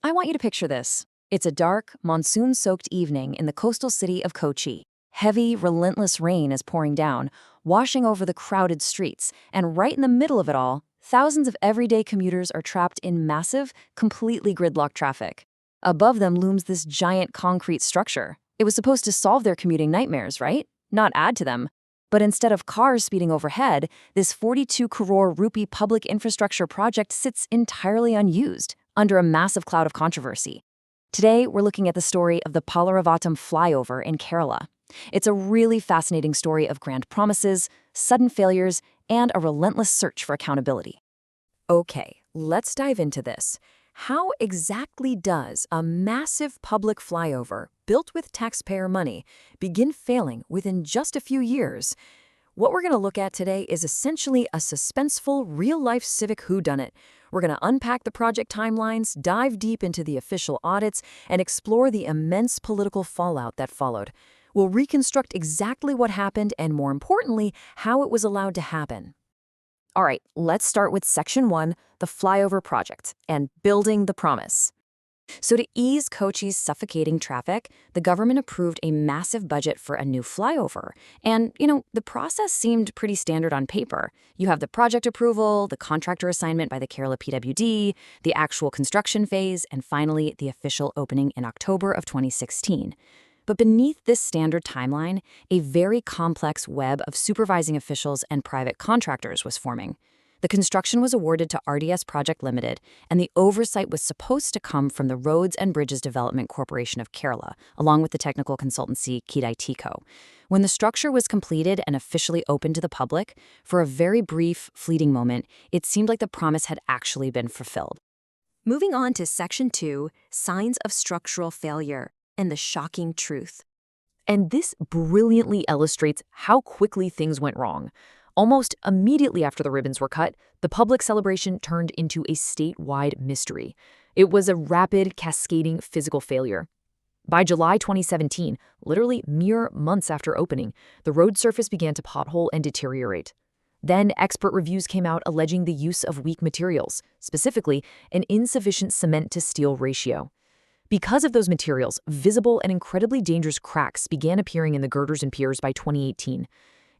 I want you to picture this. It's a dark, monsoon-soaked evening in the coastal city of Kochi. Heavy, relentless rain is pouring down, washing over the crowded streets, and right in the middle of it all, thousands of everyday commuters are trapped in massive, completely gridlocked traffic. Above them looms this giant concrete structure. It was supposed to solve their commuting nightmares, right? Not add to them. But instead of cars speeding overhead, this 42 crore rupee public infrastructure project sits entirely unused, under a massive cloud of controversy. Today, we're looking at the story of the Palarivattom Flyover in Kerala. It's a really fascinating story of grand promises, sudden failures, and a relentless search for accountability. Okay, let's dive into this. How exactly does a massive public flyover, built with taxpayer money, begin failing within just a few years? What we're going to look at today is essentially a suspenseful, real-life civic whodunit. We're going to unpack the project timelines, dive deep into the official audits, and explore the immense political fallout that followed. We'll reconstruct exactly what happened and, more importantly, how it was allowed to happen. All right, let's start with Section 1, the flyover project, and building the promise. So to ease Kochi's suffocating traffic, the government approved a massive budget for a new flyover. And, the process seemed pretty standard on paper. You have the project approval, the contractor assignment by the Kerala PWD, the actual construction phase, and finally, the official opening in October of 2016. But beneath this standard timeline, a very complex web of supervising officials and private contractors was forming. The construction was awarded to RDS Project Limited, and the oversight was supposed to come from the Roads and Bridges Development Corporation of Kerala, along with the technical consultancy Kidai. When the structure was completed and officially opened to the public, for a very brief, fleeting moment, it seemed like the promise had actually been fulfilled. Moving on to Section 2, Signs of Structural Failure, and the shocking truth. And this brilliantly illustrates how quickly things went wrong. Almost immediately after the ribbons were cut, the public celebration turned into a statewide mystery. It was a rapid, cascading physical failure. By July 2017, literally mere months after opening, the road surface began to pothole and deteriorate. Then expert reviews came out alleging the use of weak materials, specifically an insufficient cement-to-steel ratio. Because of those materials, visible and incredibly dangerous cracks began appearing in the girders and piers by 2018.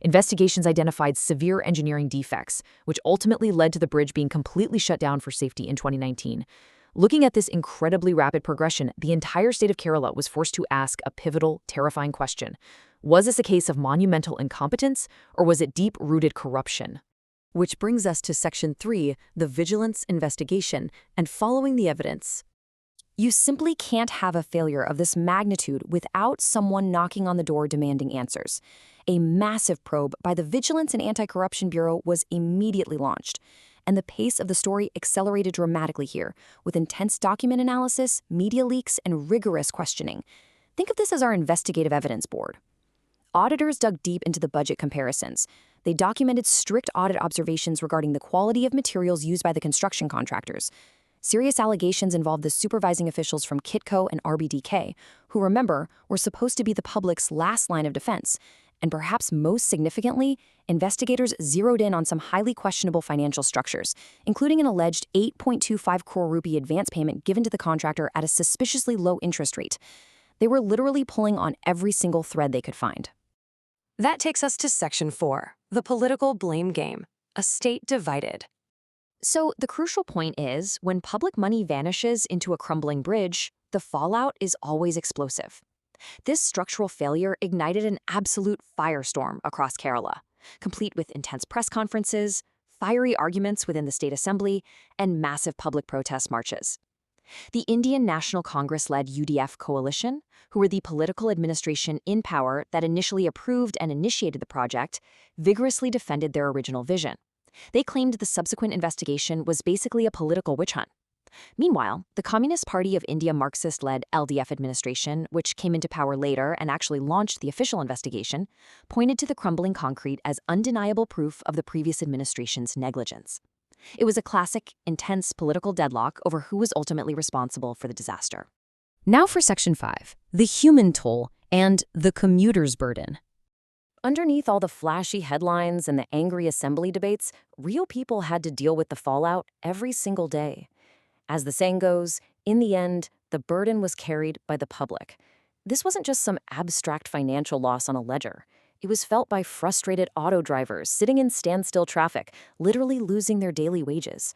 Investigations identified severe engineering defects, which ultimately led to the bridge being completely shut down for safety in 2019. Looking at this incredibly rapid progression, the entire state of Kerala was forced to ask a pivotal, terrifying question. Was this a case of monumental incompetence, or was it deep-rooted corruption? Which brings us to Section 3, the vigilance investigation, and following the evidence. You simply can't have a failure of this magnitude without someone knocking on the door demanding answers. A massive probe by the Vigilance and Anti-Corruption Bureau was immediately launched, and the pace of the story accelerated dramatically here, with intense document analysis, media leaks, and rigorous questioning. Think of this as our investigative evidence board. Auditors dug deep into the budget comparisons. They documented strict audit observations regarding the quality of materials used by the construction contractors. Serious allegations involved the supervising officials from KITCO and RBDK, who, remember, were supposed to be the public's last line of defense. And perhaps most significantly, investigators zeroed in on some highly questionable financial structures, including an alleged 8.25 crore rupee advance payment given to the contractor at a suspiciously low interest rate. They were literally pulling on every single thread they could find. That takes us to Section 4, the political blame game, a state divided. So the crucial point is, when public money vanishes into a crumbling bridge, the fallout is always explosive. This structural failure ignited an absolute firestorm across Kerala, complete with intense press conferences, fiery arguments within the state assembly, and massive public protest marches. The Indian National Congress-led UDF coalition, who were the political administration in power that initially approved and initiated the project, vigorously defended their original vision. They claimed the subsequent investigation was basically a political witch hunt. Meanwhile, the Communist Party of India Marxist-led LDF administration, which came into power later and actually launched the official investigation, pointed to the crumbling concrete as undeniable proof of the previous administration's negligence. It was a classic, intense political deadlock over who was ultimately responsible for the disaster. Now for Section 5, the human toll and the commuter's burden. Underneath all the flashy headlines and the angry assembly debates, real people had to deal with the fallout every single day. As the saying goes, In the end, the burden was carried by the public. This wasn't just some abstract financial loss on a ledger. It was felt by frustrated auto drivers sitting in standstill traffic, literally losing their daily wages.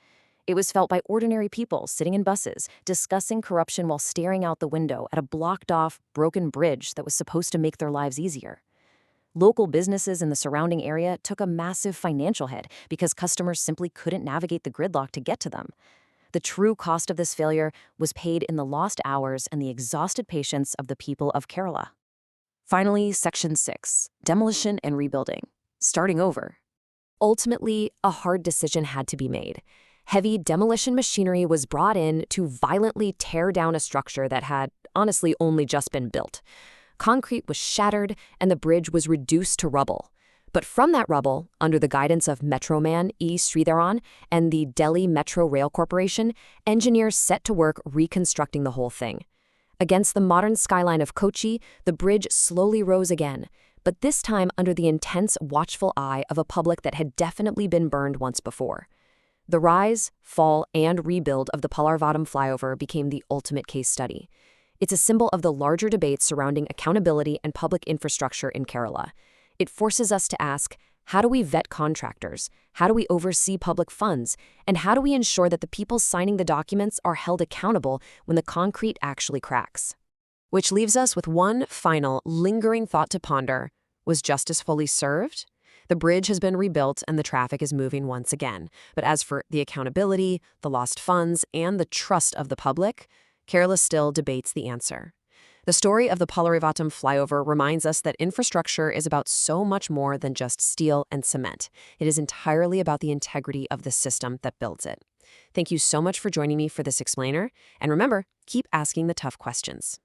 It was felt by ordinary people sitting in buses, discussing corruption while staring out the window at a blocked-off, broken bridge that was supposed to make their lives easier. Local businesses in the surrounding area took a massive financial hit because customers simply couldn't navigate the gridlock to get to them. The true cost of this failure was paid in the lost hours and the exhausted patience of the people of Kerala. Finally, Section 6, Demolition and Rebuilding. Starting over. Ultimately, a hard decision had to be made. Heavy demolition machinery was brought in to violently tear down a structure that had, honestly, only just been built. Concrete was shattered and the bridge was reduced to rubble. But from that rubble, under the guidance of Metroman E. Sridharan and the Delhi Metro Rail Corporation, engineers set to work reconstructing the whole thing. Against the modern skyline of Kochi, the bridge slowly rose again, but this time under the intense, watchful eye of a public that had definitely been burned once before. The rise, fall, and rebuild of the Palarivattom Flyover became the ultimate case study. It's a symbol of the larger debate surrounding accountability and public infrastructure in Kerala. It forces us to ask, how do we vet contractors? How do we oversee public funds? And how do we ensure that the people signing the documents are held accountable when the concrete actually cracks? Which leaves us with one final, lingering thought to ponder. Was justice fully served? The bridge has been rebuilt and the traffic is moving once again. But as for the accountability, the lost funds, and the trust of the public, Kerala still debates the answer. The story of the Palarivattom flyover reminds us that infrastructure is about so much more than just steel and cement. It is entirely about the integrity of the system that builds it. Thank you so much for joining me for this explainer, and remember, keep asking the tough questions.